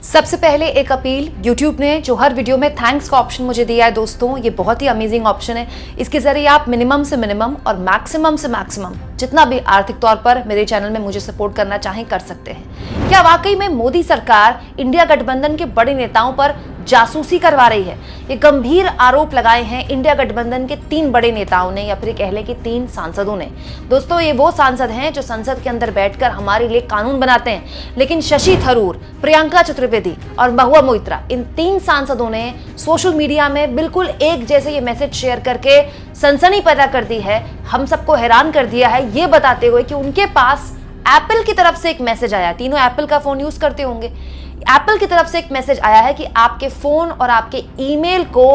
सबसे पहले एक अपील, YouTube ने जो हर वीडियो में थैंक्स का ऑप्शन मुझे दिया है दोस्तों, ये बहुत ही अमेजिंग ऑप्शन है। इसके जरिए आप मिनिमम से मिनिमम और मैक्सिमम से मैक्सिमम जितना भी आर्थिक तौर पर मेरे चैनल में मुझे सपोर्ट करना चाहें कर सकते हैं। क्या वाकई में मोदी सरकार इंडिया गठबंधन के बड़े नेताओं पर जासूसी करवा रही है? ये गंभीर आरोप लगाए हैं इंडिया गठबंधन के 3 बड़े नेताओं ने, या फिर कह लें कि 3 सांसदों ने। दोस्तों, ये वो सांसद हैं जो संसद के अंदर बैठकर हमारे लिए कानून बनाते हैं, लेकिन शशि थरूर, प्रियंका चतुर्वेदी और महुआ मोइत्रा, इन 3 सांसदों ने सोशल मीडिया में बिल्कुल एक जैसे ये मैसेज शेयर करके सनसनी पैदा कर दी है, हम सबको हैरान कर दिया है, ये बताते हुए कि उनके पास एप्पल की तरफ से एक मैसेज आया। तीनों एप्पल का फोन यूज करते होंगे। एप्पल की तरफ से एक मैसेज आया है कि आपके फोन और आपके ईमेल को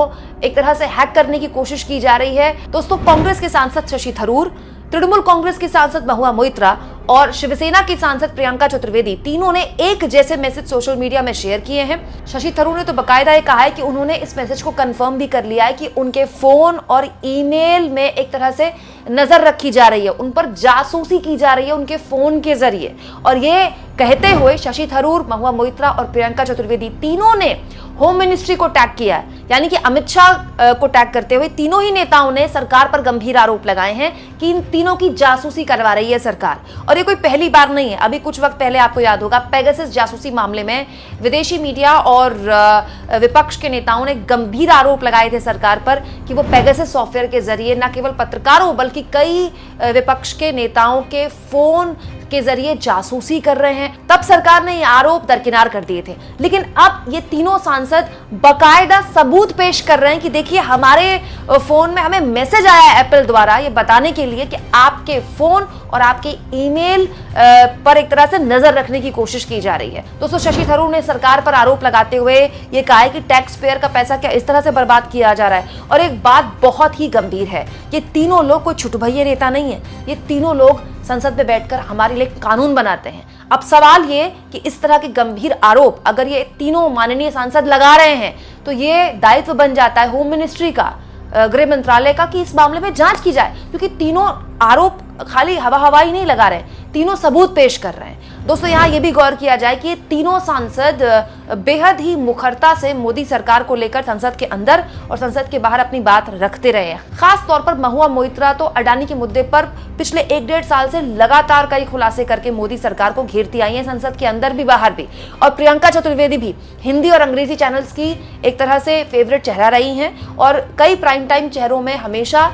एक तरह से हैक करने की कोशिश की जा रही है। दोस्तों, कांग्रेस के सांसद शशि थरूर, तृणमूल कांग्रेस की सांसद महुआ मोइत्रा और शिवसेना की सांसद प्रियंका चतुर्वेदी, तीनों ने एक जैसे मैसेज सोशल मीडिया में शेयर किए हैं। शशि थरूर ने तो बकायदा ये कहा है कि उन्होंने इस मैसेज को कंफर्म भी कर लिया है कि उनके फोन और ईमेल में एक तरह से नजर रखी जा रही है, उन पर जासूसी की जा रही है उनके फोन के जरिए। और ये कहते हुए शशि थरूर, महुआ मोइत्रा और प्रियंका चतुर्वेदी तीनों ने होम मिनिस्ट्री को टैग किया है, यानी कि अमित शाह को टैग करते हुए तीनों ही नेताओं ने सरकार पर गंभीर आरोप लगाए हैं कि इन तीनों की जासूसी करवा रही है सरकार। और ये कोई पहली बार नहीं है। अभी कुछ वक्त पहले आपको याद होगा, पेगासस जासूसी मामले में विदेशी मीडिया और विपक्ष के नेताओं ने गंभीर आरोप लगाए थे सरकार पर कि वो पेगासस सॉफ्टवेयर के जरिए न केवल पत्रकारों बल्कि कई विपक्ष के नेताओं के फोन के जरिए जासूसी कर रहे हैं। तब सरकार ने ये आरोप दरकिनार कर दिए थे, लेकिन अब ये तीनों सांसद बकायदा सबूत पेश कर रहे हैं कि देखिए, हमारे फोन में हमें मैसेज आया है एप्पल द्वारा ये बताने के लिए कि आपके फोन और आपके ईमेल पर एक तरह से नजर रखने की कोशिश की जा रही है। दोस्तों, शशि थरूर ने सरकार पर आरोप लगाते हुए ये कहा है कि टैक्स पेयर का पैसा क्या इस तरह से बर्बाद किया जा रहा है। और एक बात बहुत ही गंभीर है, ये तीनों लोग कोई छुटभैये नेता नहीं है, ये तीनों लोग संसद में बैठकर हमारे लिए कानून बनाते हैं। अब सवाल ये कि इस तरह के गंभीर आरोप अगर ये तीनों माननीय सांसद लगा रहे हैं तो ये दायित्व बन जाता है होम मिनिस्ट्री का, गृह मंत्रालय का, कि इस मामले में जांच की जाए, क्योंकि तीनों आरोप खाली हवा ही नहीं लगा रहे, तीनों सबूत पेश कर रहे हैं। दोस्तों, यहाँ ये भी गौर किया जाए कि ये तीनों सांसद बेहद ही मुखरता से मोदी सरकार को लेकर संसद के अंदर और संसद के बाहर अपनी बात रखते रहे हैं। खास तौर पर महुआ मोइत्रा तो अडानी के मुद्दे पर पिछले 1-1.5 साल से लगातार कई खुलासे करके मोदी सरकार को घेरती आई है, संसद के अंदर भी बाहर भी। और प्रियंका चतुर्वेदी भी हिंदी और अंग्रेजी चैनल्स की एक तरह से फेवरेट चेहरा रही हैं और कई प्राइम टाइम चेहरों में हमेशा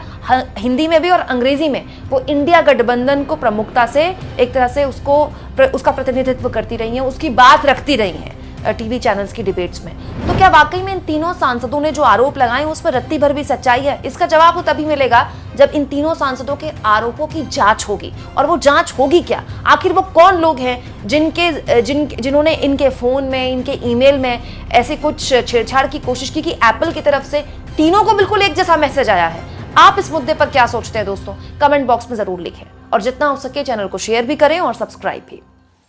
हिंदी में भी और अंग्रेजी में वो इंडिया गठबंधन को प्रमुखता से एक तरह से उसका प्रतिनिधित्व करती रही हैं, उसकी बात रखती रही हैं टीवी चैनल्स की डिबेट्स में। तो क्या वाकई में इन तीनों सांसदों ने जो आरोप लगाए उस पर रत्ती भर भी सच्चाई है? इसका जवाब तभी मिलेगा जब इन तीनों सांसदों के आरोपों की जांच होगी। और वो जांच होगी क्या? आखिर वो कौन लोग हैं जिन्होंने इनके फोन में, इनके ईमेल में ऐसी कुछ छेड़छाड़ की कोशिश की कि एप्पल की तरफ से तीनों को बिल्कुल एक जैसा मैसेज आया है? आप इस मुद्दे पर क्या सोचते हैं दोस्तों? कमेंट बॉक्स में जरूर लिखें और जितना हो सके चैनल को शेयर भी करें और सब्सक्राइब भी।